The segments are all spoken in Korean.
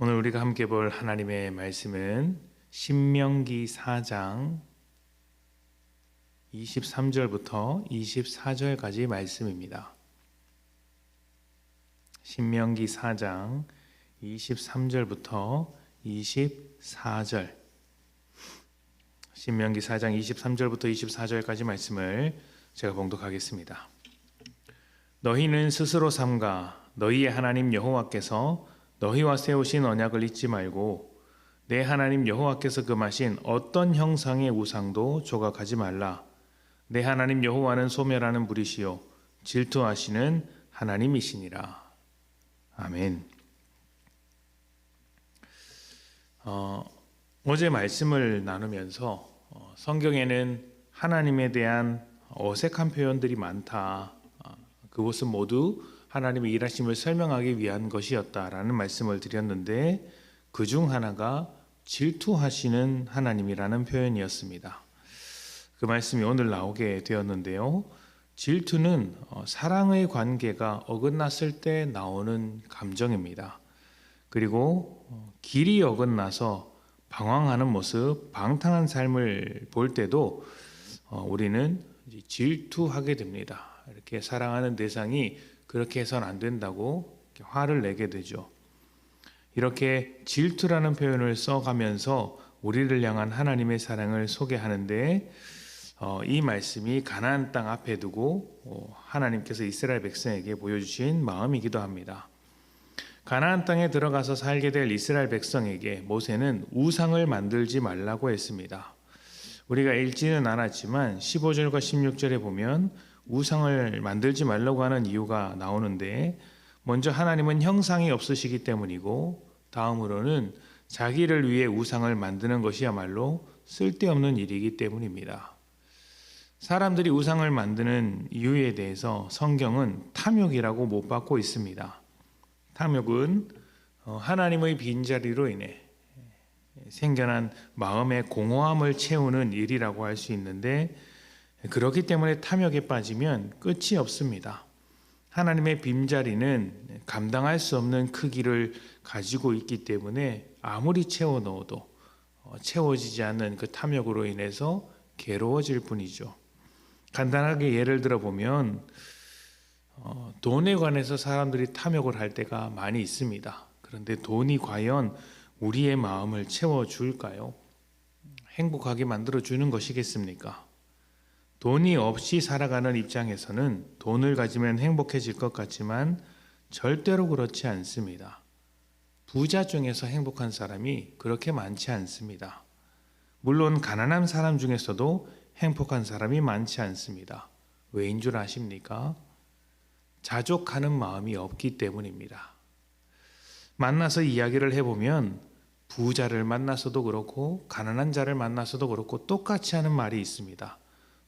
오늘 우리가 함께 볼 하나님의 말씀은 신명기 4장 23절부터 24절까지 말씀입니다. 신명기 4장 23절부터 24절. 신명기 4장 23절부터 24절까지 말씀을 제가 봉독하겠습니다. 너희는 스스로 삼가 너희의 하나님 여호와께서 너희와 세우신 언약을 잊지 말고 내 하나님 여호와께서 금하신 어떤 형상의 우상도 조각하지 말라. 내 하나님 여호와는 소멸하는 불이시요 질투하시는 하나님이시니라. 아멘. 어제 말씀을 나누면서 성경에는 하나님에 대한 어색한 표현들이 많다. 그것은 모두 하나님의 일하심을 설명하기 위한 것이었다라는 말씀을 드렸는데 그 중 하나가 질투하시는 하나님이라는 표현이었습니다. 그 말씀이 오늘 나오게 되었는데요. 질투는 사랑의 관계가 어긋났을 때 나오는 감정입니다. 그리고 길이 어긋나서 방황하는 모습, 방탕한 삶을 볼 때도 우리는 질투하게 됩니다. 이렇게 사랑하는 대상이 그렇게 해서는 안 된다고 화를 내게 되죠. 이렇게 질투라는 표현을 써가면서 우리를 향한 하나님의 사랑을 소개하는데 이 말씀이 가나안 땅 앞에 두고 하나님께서 이스라엘 백성에게 보여주신 마음이기도 합니다. 가나안 땅에 들어가서 살게 될 이스라엘 백성에게 모세는 우상을 만들지 말라고 했습니다. 우리가 읽지는 않았지만 15절과 16절에 보면 우상을 만들지 말라고 하는 이유가 나오는데 먼저 하나님은 형상이 없으시기 때문이고 다음으로는 자기를 위해 우상을 만드는 것이야말로 쓸데없는 일이기 때문입니다. 사람들이 우상을 만드는 이유에 대해서 성경은 탐욕이라고 못 받고 있습니다. 탐욕은 하나님의 빈자리로 인해 생겨난 마음의 공허함을 채우는 일이라고 할 수 있는데 그렇기 때문에 탐욕에 빠지면 끝이 없습니다. 하나님의 빈자리는 감당할 수 없는 크기를 가지고 있기 때문에 아무리 채워 넣어도 채워지지 않는 그 탐욕으로 인해서 괴로워질 뿐이죠. 간단하게 예를 들어 보면 돈에 관해서 사람들이 탐욕을 할 때가 많이 있습니다. 그런데 돈이 과연 우리의 마음을 채워줄까요? 행복하게 만들어주는 것이겠습니까? 돈이 없이 살아가는 입장에서는 돈을 가지면 행복해질 것 같지만 절대로 그렇지 않습니다. 부자 중에서 행복한 사람이 그렇게 많지 않습니다. 물론 가난한 사람 중에서도 행복한 사람이 많지 않습니다. 왜인 줄 아십니까? 자족하는 마음이 없기 때문입니다. 만나서 이야기를 해보면 부자를 만나서도 그렇고 가난한 자를 만나서도 그렇고 똑같이 하는 말이 있습니다.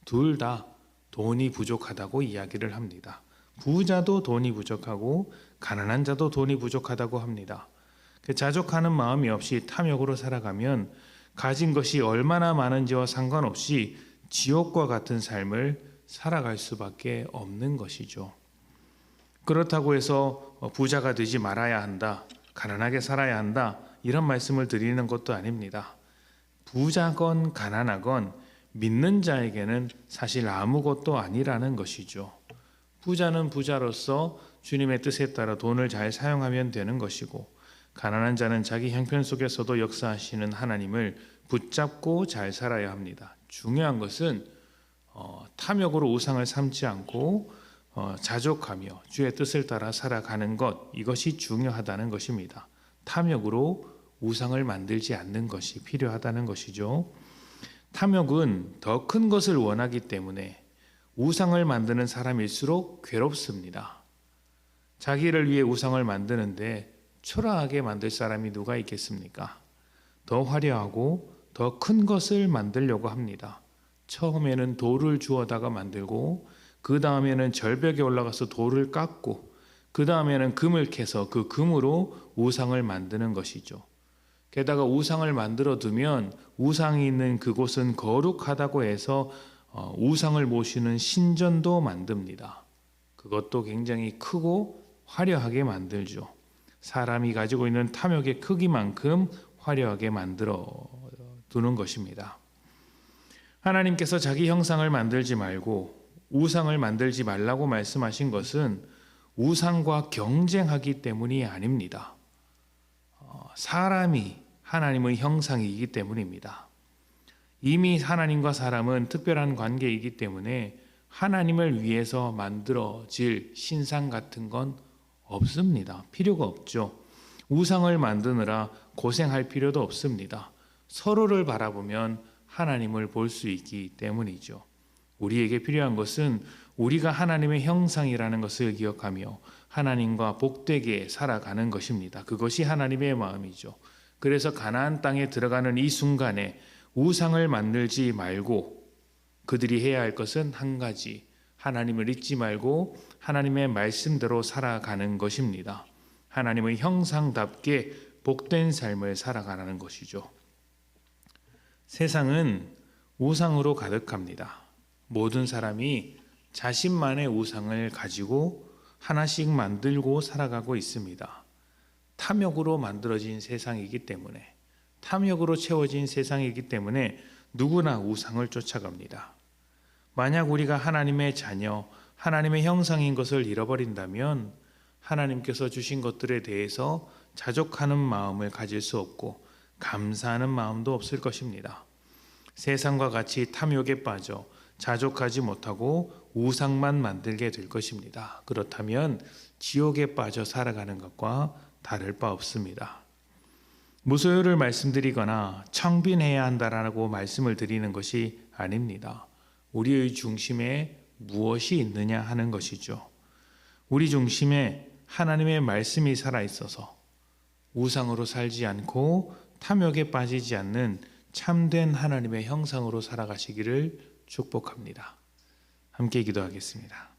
둘 다 돈이 부족하다고 이야기를 합니다. 부자도 돈이 부족하고 가난한 자도 돈이 부족하다고 합니다. 자족하는 마음이 없이 탐욕으로 살아가면 가진 것이 얼마나 많은지와 상관없이 지옥과 같은 삶을 살아갈 수밖에 없는 것이죠. 그렇다고 해서 부자가 되지 말아야 한다, 가난하게 살아야 한다 이런 말씀을 드리는 것도 아닙니다. 부자건 가난하건 믿는 자에게는 사실 아무것도 아니라는 것이죠. 부자는 부자로서 주님의 뜻에 따라 돈을 잘 사용하면 되는 것이고 가난한 자는 자기 형편 속에서도 역사하시는 하나님을 붙잡고 잘 살아야 합니다. 중요한 것은 탐욕으로 우상을 삼지 않고 자족하며 주의 뜻을 따라 살아가는 것, 이것이 중요하다는 것입니다. 탐욕으로 우상을 만들지 않는 것이 필요하다는 것이죠. 탐욕은 더 큰 것을 원하기 때문에 우상을 만드는 사람일수록 괴롭습니다. 자기를 위해 우상을 만드는데 초라하게 만들 사람이 누가 있겠습니까? 더 화려하고 더 큰 것을 만들려고 합니다. 처음에는 돌을 주워다가 만들고 그 다음에는 절벽에 올라가서 돌을 깎고 그 다음에는 금을 캐서 그 금으로 우상을 만드는 것이죠. 게다가 우상을 만들어 두면 우상이 있는 그곳은 거룩하다고 해서 우상을 모시는 신전도 만듭니다. 그것도 굉장히 크고 화려하게 만들죠. 사람이 가지고 있는 탐욕의 크기만큼 화려하게 만들어 두는 것입니다. 하나님께서 자기 형상을 만들지 말고 우상을 만들지 말라고 말씀하신 것은 우상과 경쟁하기 때문이 아닙니다. 사람이 하나님의 형상이기 때문입니다. 이미 하나님과 사람은 특별한 관계이기 때문에 하나님을 위해서 만들어질 신상 같은 건 없습니다. 필요가 없죠. 우상을 만드느라 고생할 필요도 없습니다. 서로를 바라보면 하나님을 볼 수 있기 때문이죠. 우리에게 필요한 것은 우리가 하나님의 형상이라는 것을 기억하며 하나님과 복되게 살아가는 것입니다. 그것이 하나님의 마음이죠. 그래서 가나안 땅에 들어가는 이 순간에 우상을 만들지 말고 그들이 해야 할 것은 한 가지, 하나님을 잊지 말고 하나님의 말씀대로 살아가는 것입니다. 하나님의 형상답게 복된 삶을 살아가는 것이죠. 세상은 우상으로 가득합니다. 모든 사람이 자신만의 우상을 가지고 하나씩 만들고 살아가고 있습니다. 탐욕으로 만들어진 세상이기 때문에, 탐욕으로 채워진 세상이기 때문에 누구나 우상을 쫓아갑니다. 만약 우리가 하나님의 자녀, 하나님의 형상인 것을 잃어버린다면 하나님께서 주신 것들에 대해서 자족하는 마음을 가질 수 없고 감사하는 마음도 없을 것입니다. 세상과 같이 탐욕에 빠져 자족하지 못하고 우상만 만들게 될 것입니다. 그렇다면 지옥에 빠져 살아가는 것과 다를 바 없습니다. 무소유를 말씀드리거나 청빈해야 한다라고 말씀을 드리는 것이 아닙니다. 우리의 중심에 무엇이 있느냐 하는 것이죠. 우리 중심에 하나님의 말씀이 살아있어서 우상으로 살지 않고 탐욕에 빠지지 않는 참된 하나님의 형상으로 살아가시기를 축복합니다. 함께 기도하겠습니다.